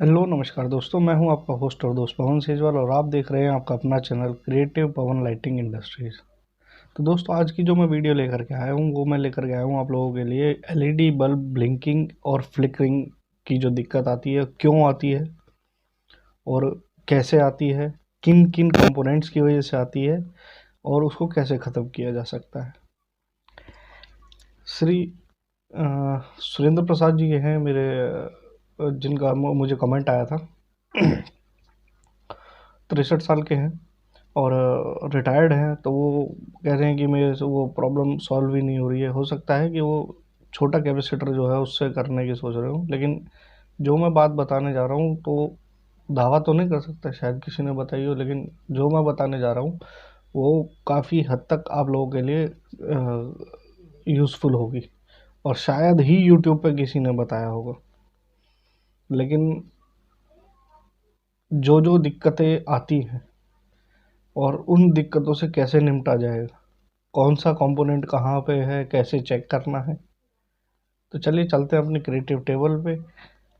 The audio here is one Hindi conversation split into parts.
हेलो नमस्कार दोस्तों, मैं हूं आपका होस्ट और दोस्त पवन सेजवाल और आप देख रहे हैं आपका अपना चैनल क्रिएटिव पवन लाइटिंग इंडस्ट्रीज। तो दोस्तों, आज की जो मैं वीडियो लेकर के आया हूं वो मैं लेकर के आया हूं आप लोगों के लिए एलईडी बल्ब ब्लिंकिंग और फ्लिकरिंग की जो दिक्कत आती है, क्यों आती है और कैसे आती है, किन किन कंपोनेंट्स की वजह से आती है और उसको कैसे ख़त्म किया जा सकता है। श्री सुरेंद्र प्रसाद जी हैं मेरे, जिनका मुझे कमेंट आया था। 63 साल के हैं और रिटायर्ड हैं। तो वो कह रहे हैं कि मेरे से वो प्रॉब्लम सॉल्व ही नहीं हो रही है। हो सकता है कि वो छोटा कैपेसिटर जो है उससे करने की सोच रहे हूँ, लेकिन जो मैं बात बताने जा रहा हूँ तो दावा तो नहीं कर सकता, शायद किसी ने बताई हो, लेकिन जो मैं बताने जा रहा हूँ वो काफ़ी हद तक आप लोगों के लिए यूज़फुल होगी और शायद ही यूट्यूब पे किसी ने बताया होगा। लेकिन जो जो दिक्कतें आती हैं और उन दिक्कतों से कैसे निपटा जाएगा, कौन सा कंपोनेंट कहाँ पे है, कैसे चेक करना है, तो चलिए चलते हैं अपनी क्रिएटिव टेबल पे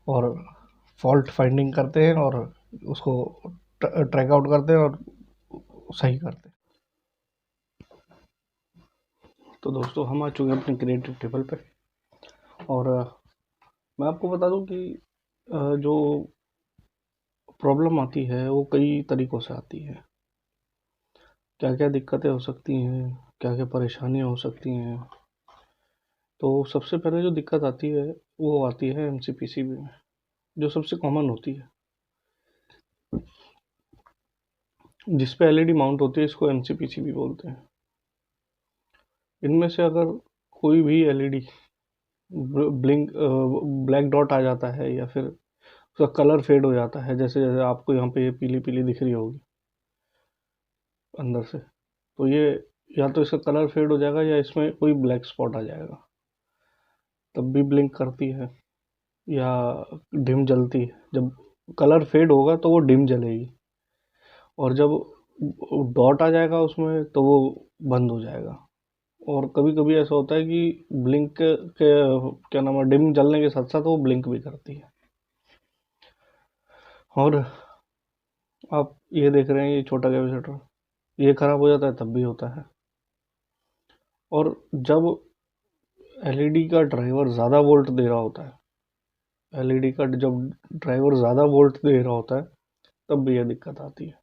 और फॉल्ट फाइंडिंग करते हैं और उसको ट्रैक आउट करते हैं और सही करते हैं। तो दोस्तों, हम आ चुके हैं अपनी क्रिएटिव टेबल पे और मैं आपको बता दूं कि जो प्रॉब्लम आती है वो कई तरीक़ों से आती है। क्या-क्या दिक्कतें हो सकती हैं, क्या-क्या परेशानियाँ हो सकती हैं। तो सबसे पहले जो दिक्कत आती है वो आती है एमसीपीसीबी में, जो सबसे कॉमन होती है, जिस पे एलईडी माउंट होती है, इसको एमसीपीसीबी बोलते हैं। इनमें से अगर कोई भी एलईडी ब्लिंक ब्लैक डॉट आ जाता है या फिर उसका कलर फेड हो जाता है, जैसे जैसे आपको यहाँ पे ये पीली पीली दिख रही होगी अंदर से, तो ये या तो इसका कलर फेड हो जाएगा या इसमें कोई ब्लैक स्पॉट आ जाएगा, तब भी ब्लिंक करती है या डिम जलती है। जब कलर फेड होगा तो वो डिम जलेगी और जब डॉट आ जाएगा उसमें तो वो बंद हो जाएगा। और कभी कभी ऐसा होता है कि ब्लिंक के क्या नाम है, डिम जलने के साथ साथ वो ब्लिंक भी करती है। और आप ये देख रहे हैं, ये छोटा कैपेसिटर ये खराब हो जाता है तब भी होता है। और जब एलईडी का ड्राइवर ज़्यादा वोल्ट दे रहा होता है, एलईडी का जब ड्राइवर ज़्यादा वोल्ट दे रहा होता है तब भी यह दिक्कत आती है।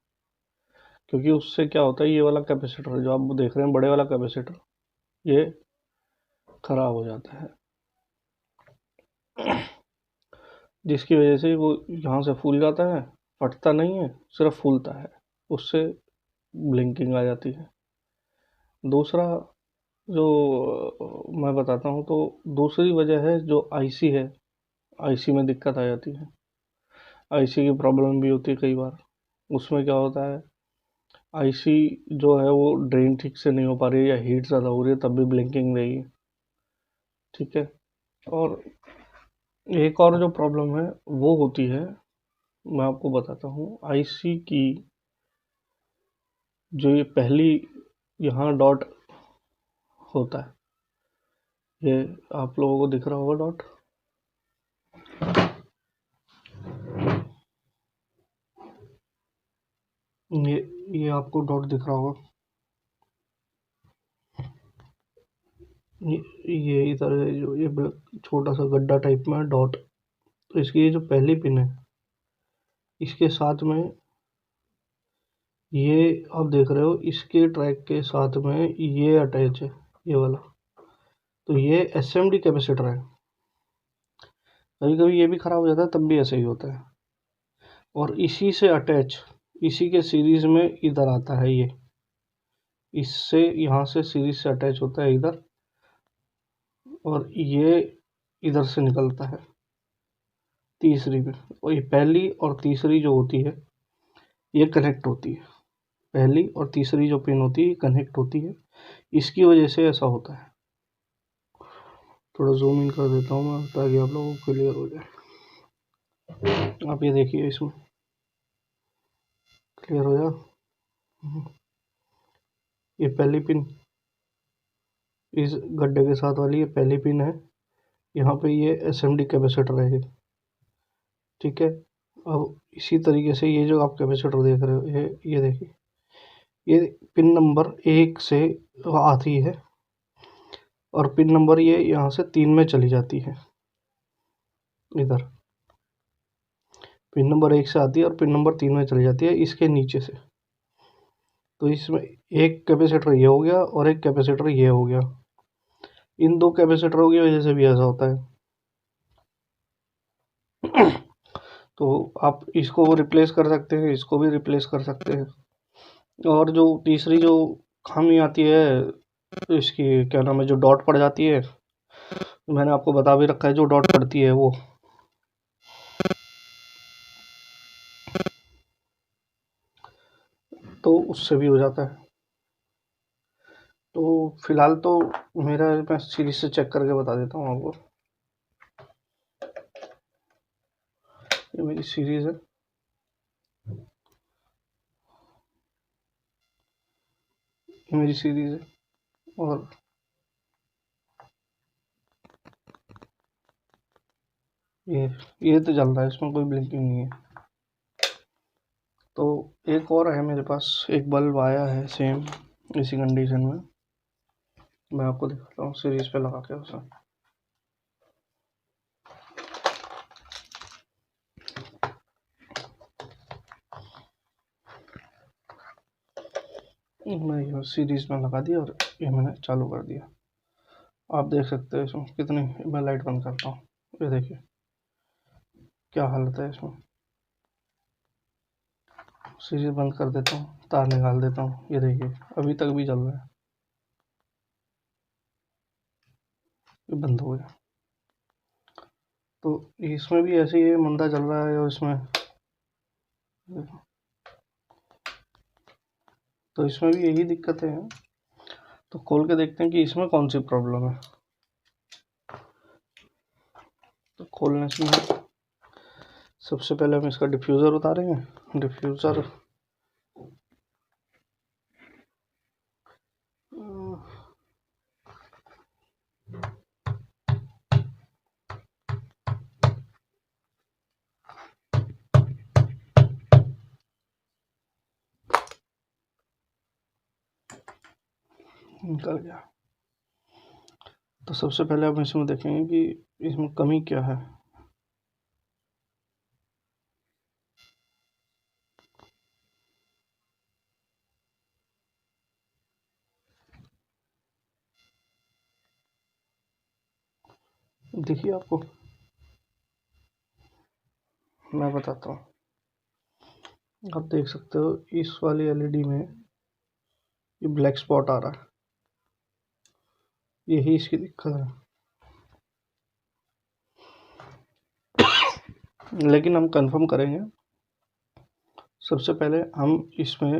क्योंकि उससे क्या होता है, ये वाला कैपेसिटर जो आप देख रहे हैं, बड़े वाला कैपेसिटर, ये खराब हो जाता है, जिसकी वजह से वो यहाँ से फूल जाता है, फटता नहीं है, सिर्फ फूलता है, उससे ब्लिंकिंग आ जाती है। दूसरा जो मैं बताता हूँ, तो दूसरी वजह है जो आईसी है, आईसी में दिक्कत आ जाती है। आईसी की प्रॉब्लम भी होती है कई बार। उसमें क्या होता है, आईसी जो है वो ड्रेन ठीक से नहीं हो पा रही है या हीट ज़्यादा हो रही है तब भी ब्लिंकिंग रहेगी। ठीक है। और एक और जो प्रॉब्लम है वो होती है, मैं आपको बताता हूँ, आईसी की जो ये पहली यहाँ डॉट होता है, ये आप लोगों को दिख रहा होगा डॉट, ये आपको डॉट दिख रहा होगा, ये इधर है, जो ये छोटा सा गड्ढा टाइप में डॉट। तो इसकी ये जो पहली पिन है, इसके साथ में ये आप देख रहे हो, इसके ट्रैक के साथ में ये अटैच है, ये वाला। तो ये एसएमडी कैपेसिटर है। कभी कभी ये भी खराब हो जाता है तब भी ऐसे ही होता है। और इसी से अटैच, इसी के सीरीज में इधर आता है ये, इससे यहाँ से सीरीज से अटैच होता है इधर, और ये इधर से निकलता है तीसरी में। और ये पहली और तीसरी जो होती है ये कनेक्ट होती है, पहली और तीसरी जो पिन होती है कनेक्ट होती है, इसकी वजह से ऐसा होता है। थोड़ा जूम इन कर देता हूँ मैं ताकि आप लोगों को क्लियर हो जाए। आप ये देखिए, इसमें क्लियर हो जाए, ये पहली पिन इस गड्ढे के साथ वाली ये पहली पिन है, यहाँ पे ये एसएमडी कैपेसिटर है, ठीक है। अब इसी तरीके से ये जो आप कैपेसिटर देख रहे हो, ये देखिए, ये पिन नंबर 1 से आती है और पिन नंबर ये यहाँ से 3 में चली जाती है। इधर पिन नंबर 1 से आती है और पिन नंबर 3 में चली जाती है इसके नीचे से। तो इसमें एक कैपेसिटर ये हो गया और एक कैपेसिटर ये हो गया। इन दो कैपेसिटरों की वजह से भी ऐसा होता है। तो आप इसको रिप्लेस कर सकते हैं, इसको भी रिप्लेस कर सकते हैं। और जो तीसरी जो खामी आती है इसकी, क्या नाम है, जो डॉट पड़ जाती है, मैंने आपको बता भी रखा है, जो डॉट पड़ती है वो तो उससे भी हो जाता है। तो फिलहाल तो मैं सीरीज से चेक करके बता देता हूँ आपको। ये मेरी सीरीज है, ये मेरी सीरीज है और ये तो चल रहा है, इसमें कोई ब्लिंकिंग नहीं है। तो एक और है मेरे पास, एक बल्ब आया है सेम इसी कंडीशन में, मैं आपको दिखाता हूँ सीरीज पे लगा के उसे। मैं ये सीरीज में लगा दिया और ये मैंने चालू कर दिया। आप देख सकते हैं इसमें कितनी, मैं लाइट बंद करता हूँ, ये देखिए क्या हालत है इसमें। सीरीज बंद कर देता हूँ, तार निकाल देता हूँ, ये देखिए अभी तक भी चल रहा है, ये बंद हो गया। तो इसमें भी ऐसे ही मंदा चल रहा है और इसमें तो इसमें भी यही दिक्कतें हैं। तो खोल के देखते हैं कि इसमें कौन सी प्रॉब्लम है। तो खोलने से सबसे पहले हम इसका डिफ्यूज़र उतारेंगे। डिफ्यूज़र निकल गया। तो सबसे पहले हम इसमें देखेंगे कि इसमें कमी क्या है। देखिए आपको मैं बताता हूँ, आप देख सकते हो इस वाली एलईडी में ये ब्लैक स्पॉट आ रहा है, यही इसकी दिक्कत है। लेकिन हम कंफर्म करेंगे। सबसे पहले हम इसमें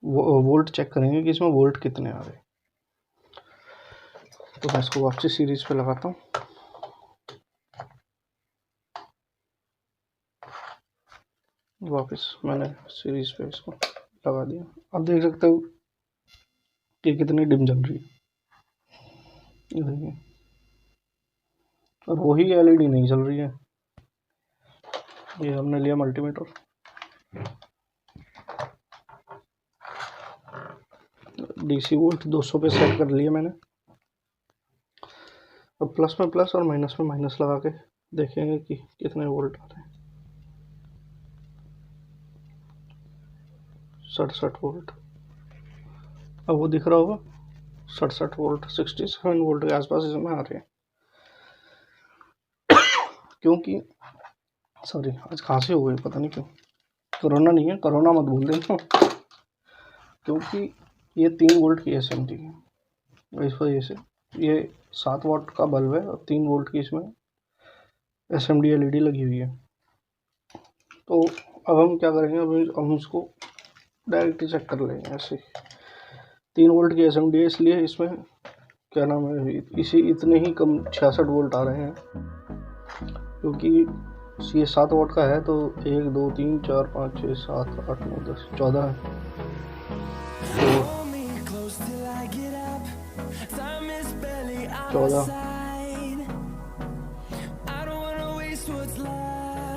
वोल्ट चेक करेंगे कि इसमें वोल्ट कितने आ रहे हैं। तो मैं इसको वापसी सीरीज पे लगाता हूँ। वापस मैंने सीरीज पे इसको लगा दिया। आप देख सकते हो कि कितनी डिम जल रही है, ये देखिए। और वही एलईडी नहीं चल रही है। ये हमने लिया मल्टीमीटर, डीसी वोल्ट 200 पे सेट कर लिया मैंने। अब प्लस में प्लस और माइनस में माइनस लगा के देखेंगे कि कितने वोल्ट आ रहे हैं। 67 वोल्ट, अब वो दिख रहा होगा 67 वोल्ट, 67 वोल्ट के आसपास इसमें आ रहे हैं। क्योंकि सॉरी, आज खांसी हो गई, पता नहीं क्यों। कोरोना नहीं है, कोरोना मत भूल देना। क्योंकि ये 3 वोल्ट की एसएमडी है, इस वजह से ये 7 वाट का बल्ब है और 3 वोल्ट की इसमें एसएमडी एलईडी लगी हुई है। तो अब हम क्या करेंगे, अब हम इसको डायरेक्ट चेक कर लेंगे ऐसे। 3 वोल्ट की एसएमडी है, इसलिए इसमें क्या नाम है, इतने ही कम 66 वोल्ट आ रहे हैं। क्योंकि ये 7 वाट का है, तो 1 2 3 4 5 6 7 8 9 10 14 है। तो 14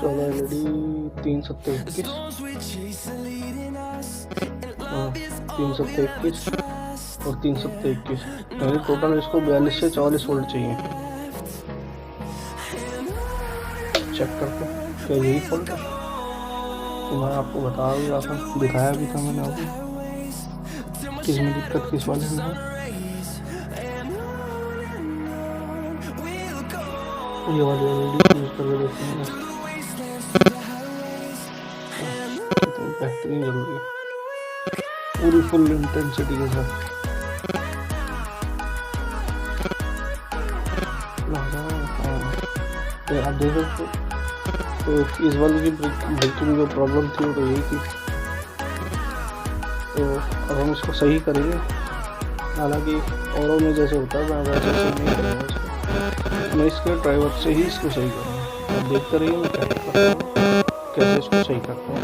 14 LED 3 7 21, हाँ 3 7 21 और 3 7 21, यानी टोटल इसको 42 से 44 वोल्ट चाहिए। चेक करते हैं क्या यही फॉल्ट है। तो मैं आपको बता भी रहा था, दिखाया भी था मैंने आपको किस में दिक्कत किस वाले में है। ये वाली LED यूज करके देखते हैं कितनी बेहतरीन जल रही है पूरी फुल इंटेंसिटी के साथ। तो आप देख सकते हो, तो इस वाले की ब्रेकिंग जो प्रॉब्लम थी वो तो यही थी। तो अब हम इसको सही करेंगे, हालांकि औरों में जैसे होता है मैं वैसे सही नहीं करूँगा इसको, मैं इसके ड्राइवर से ही इसको सही करूँगा। आप देखते रहिए मैं क्या करता हूँ, कैसे इसको सही करता हूँ।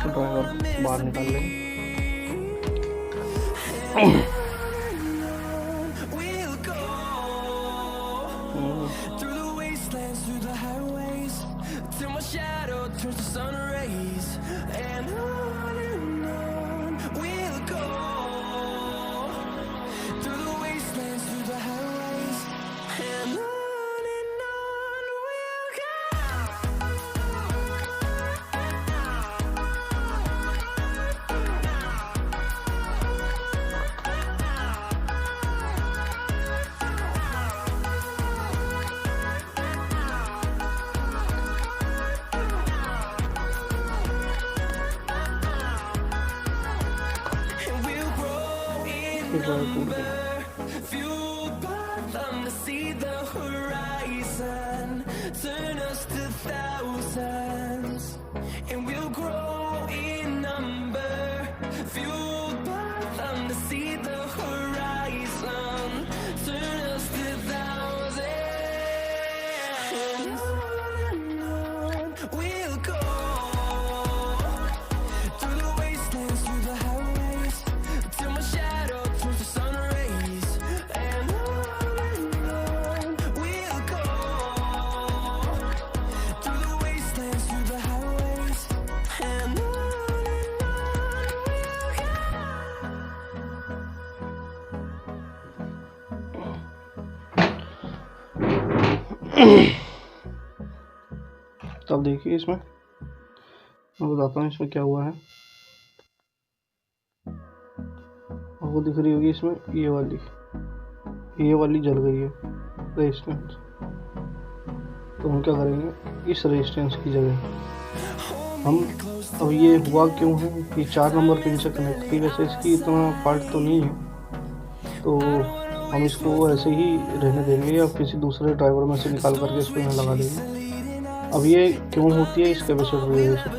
ड्राइवर बाहर निकाल लेंगे। Turn us to thousands, and we'll grow in number. Fueled by them to see the horizon. Turn us to thousands, and on we'll go. Through the wastelands, through the highways, till my shadow turns to sun rays. And on we'll go. Through the wastelands, through the highways, and on तो अब देखिए इसमें मैं बताता हूँ इसमें क्या हुआ है। आपको दिख रही होगी इसमें ये वाली जल गई है रेजिस्टेंस। तो हम क्या करेंगे, इस रेजिस्टेंस की जगह हम, अब ये हुआ क्यों है, ये 4 नंबर पिन से कनेक्ट थी, वैसे इसकी इतना पार्ट तो नहीं है, तो हम इसको ऐसे ही रहने देंगे या किसी दूसरे ड्राइवर में से निकाल करके इसको यहाँ लगा देंगे। अब ये क्यों होती है, इस कैपेसिटर की वजह से।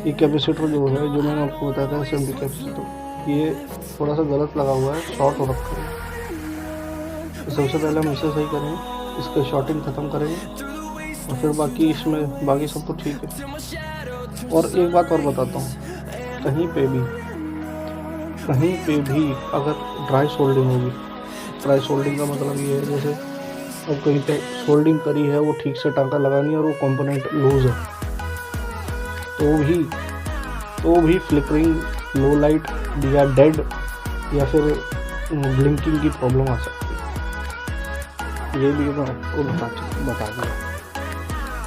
ये कैपेसिटर जो है, जो मैंने आपको बताया था SMD कैपेसिटर, ये थोड़ा सा गलत लगा हुआ है, शॉर्ट हो रखा है। तो सबसे पहले हम इसे सही करेंगे, इसका शॉर्टिंग ख़त्म करेंगे, और फिर बाकी सब तो ठीक है। और एक बात और बताता हूँ, कहीं पे भी अगर ड्राई सोल्डिंग होगी, ड्राई सोल्डिंग का मतलब ये है जैसे अब कहीं पे सोल्डिंग करी है, वो ठीक से टांका लगा नहीं और वो कंपोनेंट लूज है, तो भी फ्लिकरिंग, लो लाइट या डेड या फिर ब्लिंकिंग की प्रॉब्लम आ सकती है। ये भी मैं आपको बता दिया।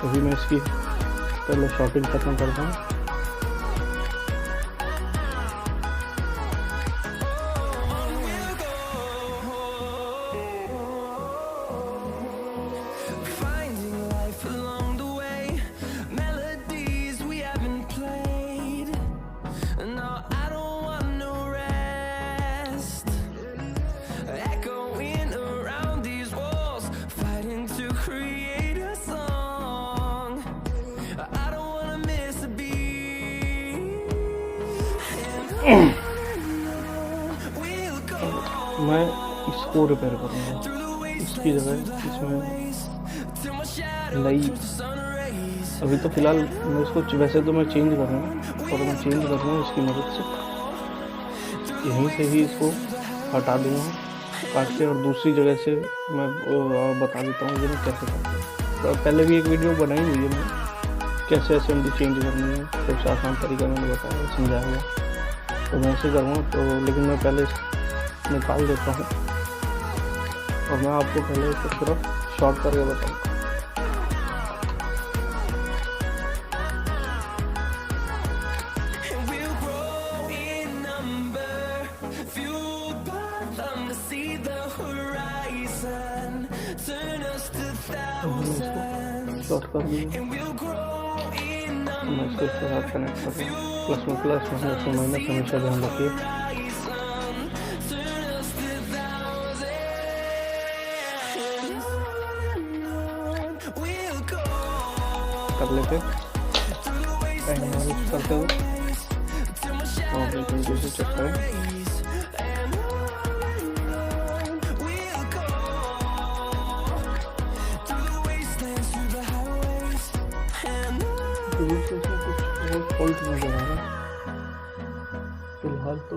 अभी मैं इसकी पहले शॉर्टिंग खत्म करता हूँ। मैं इसको रिपेयर करूँगा, इस इसकी जगह इसमें नई, अभी तो फिलहाल मैं इसको वैसे तो मैं चेंज करूँगा और मैं चेंज करूँगा इसकी मदद से, यहीं से ही इसको हटा दूँगा काट के और दूसरी जगह से मैं बता देता हूँ कि मैं कैसे करता हूँ। तो पहले भी एक वीडियो बनाई हुई है मैंने कैसे असेंबली चेंज करनी है, सबसे आसान तरीका मैंने बताया समझाया हुआ, तो मैं ऐसे करूँगा। तो लेकिन मैं पहले निकाल देता हूँ और मैं आपको पहले इसको सिर्फ शॉर्ट करके बताऊँगा। शॉर्ट कर दिया, मैं इसको इसके साथ कनेक्ट कर रहा हूँ, प्लस में प्लस माइनस में माइनस, हमेशा ध्यान रखिए। कर लेते करते हुए और तरीके से चेक करें। कुछ फॉल्ट नजर आ रहा फिलहाल, तो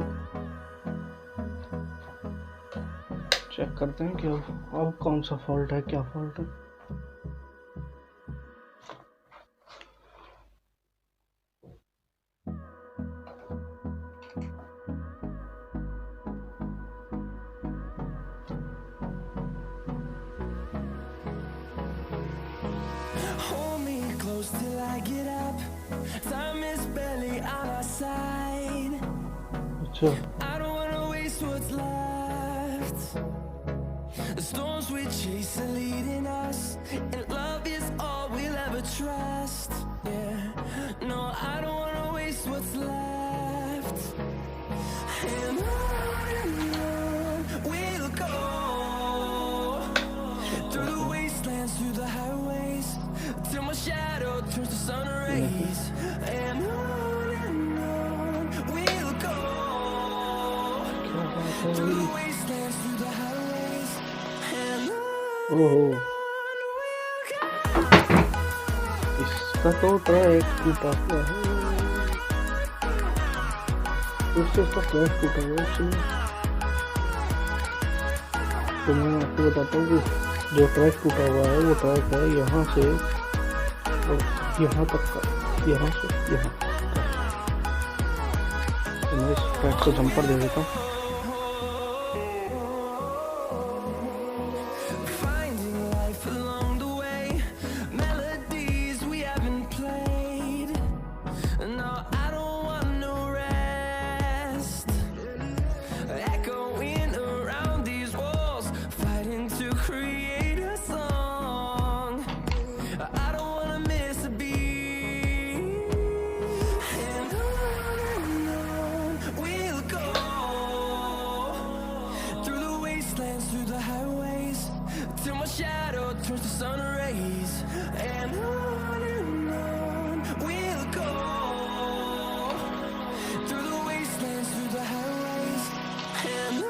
चेक करते हैं कि अब कौन सा फॉल्ट है, क्या फॉल्ट है। Till I get up, time is barely on our side. I don't wanna waste what's left. The storms we chase are leading us, and love is all we'll ever trust. Yeah, no, I don't wanna waste what's left. And on we'll go, through the wastelands, through the highways, till my shadow turns to sun rays. And on we'll go, through the wastelands, through the highways. And on इसका तो ट्रैक टूटा हुआ है, उससे इसका ट्रैक टूटा हुआ है। तो मैं आपको बताता हूँ कि जो ट्रैक टूटा हुआ है वो ट्रैक है यहाँ से और यहाँ तक का, यहाँ से यहाँ। तो मैं इस ट्रैक को जंपर दे देता हूँ। through the highways, till my shadow turns to sun rays. And on we'll go, through the wastelands, through the highways. And on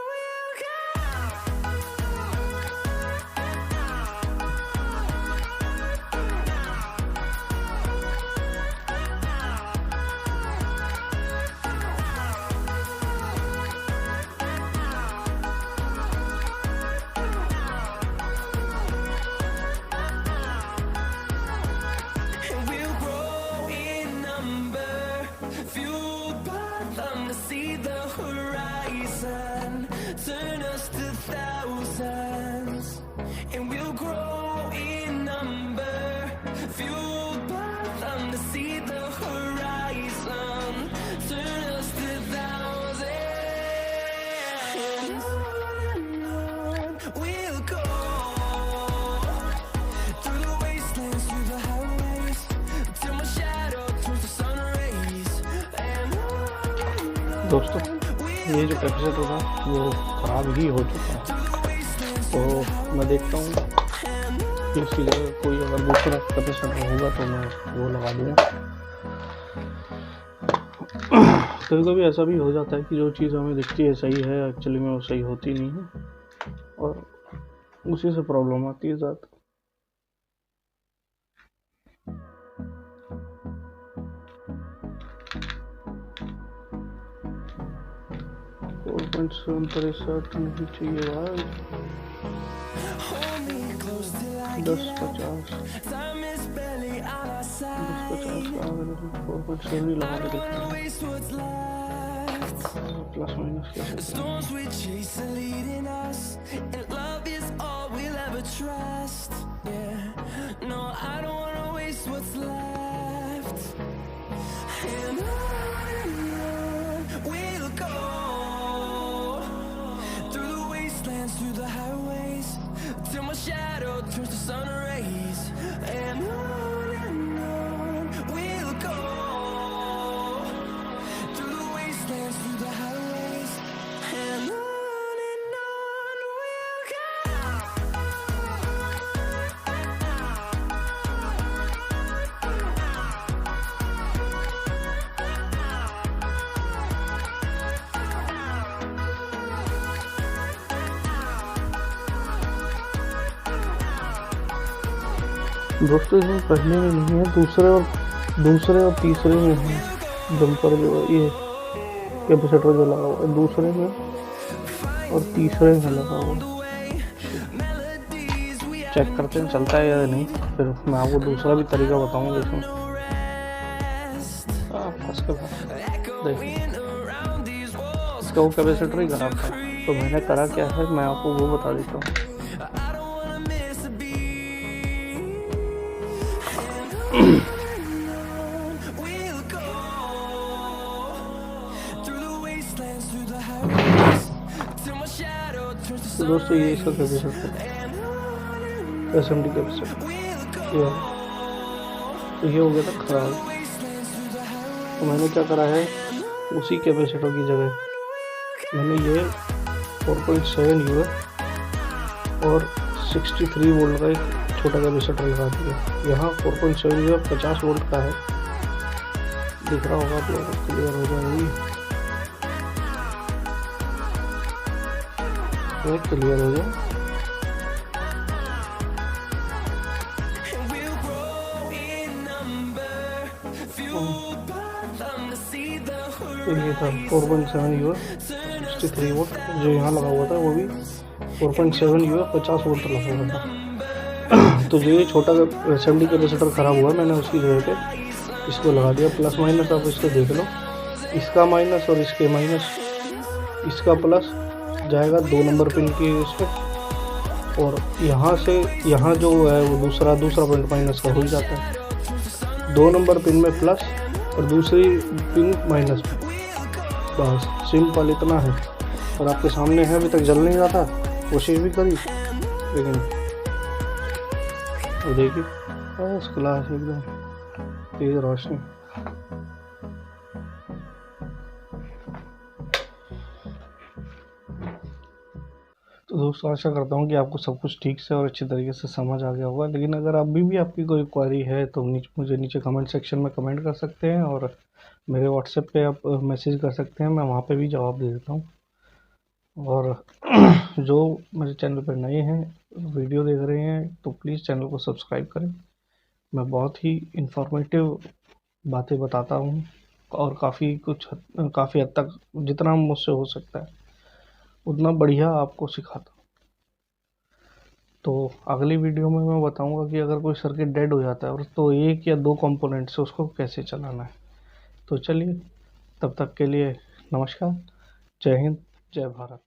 we'll go. And we'll grow in number, fueled by them to see the horizon, turn us to thousands. And we'll grow in number, fueled by them to see the horizon, turn us to thousands. And on we'll go, through the wastelands, through the highways, till my shadow turns to sun rays. And on दोस्तों ये जो कैपेसिटर था वो ख़राब ही हो चुका है, तो मैं देखता हूँ कि इसकी जगह कोई अगर दूसरा कैपेसिटर होगा तो मैं वो लगा दूँगा। कभी कभी ऐसा भी हो जाता है कि जो चीज़ हमें दिखती है सही है, एक्चुअली में वो सही होती नहीं है। और उसी से प्रॉब्लम आती है ज़्यादा। नहीं चाहिए भाई। 1050 4.7 ही लगा के देखते हैं प्लस माइनस कैसे through the highways till my shadow turns to sun rays, and on we'll go through the wastelands, through the highways, and on we'll दोस्तों इसमें पहले में नहीं है, दूसरे और तीसरे में है जंपर जो ये कैपेसिटर जो लगा हुआ है, दूसरे में और तीसरे में लगा हुआ है। चेक करते हैं चलता है या नहीं, फिर मैं आपको दूसरा भी तरीका बताऊंगा इसमें। देखिए इसका वो कैपेसिटर ही खराब था, तो मैंने करा क्या है मैं आपको वो बता देता हूँ। तो दोस्तों ये इसका कैपेसिटर SMD कैपेसिटर ये हो गया था खराब। तो मैंने क्या करा है, उसी कैपेसिटर की जगह मैंने ये 4.7 UF और 63 वोल्ट का एक छोटा कैपेसिटर लगा दिया। यहाँ 4.7 UF 50 वोल्ट का है, दिख रहा होगा आप लोगों को, क्लियर हो जाएगी, क्लियर हो जाए। तो ये था 4.7 UF 63 वोल्ट, जो यहाँ लगा हुआ था वो भी 4.7 UF 50 वोल्ट लगा हुआ था। तो जो ये छोटा SMD कैपेसिटर ख़राब हुआ, मैंने उसकी जगह पे इसको लगा दिया। प्लस माइनस आप इसको देख लो, इसका माइनस और इसके माइनस, इसका प्लस जाएगा 2 नंबर पिन की इस पर, और यहाँ से यहाँ जो है वो दूसरा पॉइंट माइनस का हो ही जाता है। 2 नंबर पिन में प्लस और दूसरी पिन माइनस में, बस सिंपल इतना है। और आपके सामने है, अभी तक जल नहीं रहा था, कोशिश भी करी लेकिन वो देखिए बस क्लास एकदम तेज रोशनी। तो दोस्तों आशा करता हूँ कि आपको सब कुछ ठीक से और अच्छे तरीके से समझ आ गया होगा। लेकिन अगर अभी भी आपकी कोई क्वेरी है तो मुझे नीचे कमेंट सेक्शन में कमेंट कर सकते हैं, और मेरे व्हाट्सएप पे आप मैसेज कर सकते हैं, मैं वहाँ पे भी जवाब दे देता हूँ। और जो मेरे चैनल पर नए हैं, वीडियो देख रहे हैं, तो प्लीज़ चैनल को सब्सक्राइब करें। मैं बहुत ही इंफॉर्मेटिव बातें बताता हूँ, और काफ़ी हद तक जितना मुझसे हो सकता है उतना बढ़िया आपको सिखाता हूँ। तो अगली वीडियो में मैं बताऊंगा कि अगर कोई सर्किट डेड हो जाता है और तो 1 या 2 कंपोनेंट से उसको कैसे चलाना है। तो चलिए, तब तक के लिए नमस्कार, जय हिंद, जय भारत।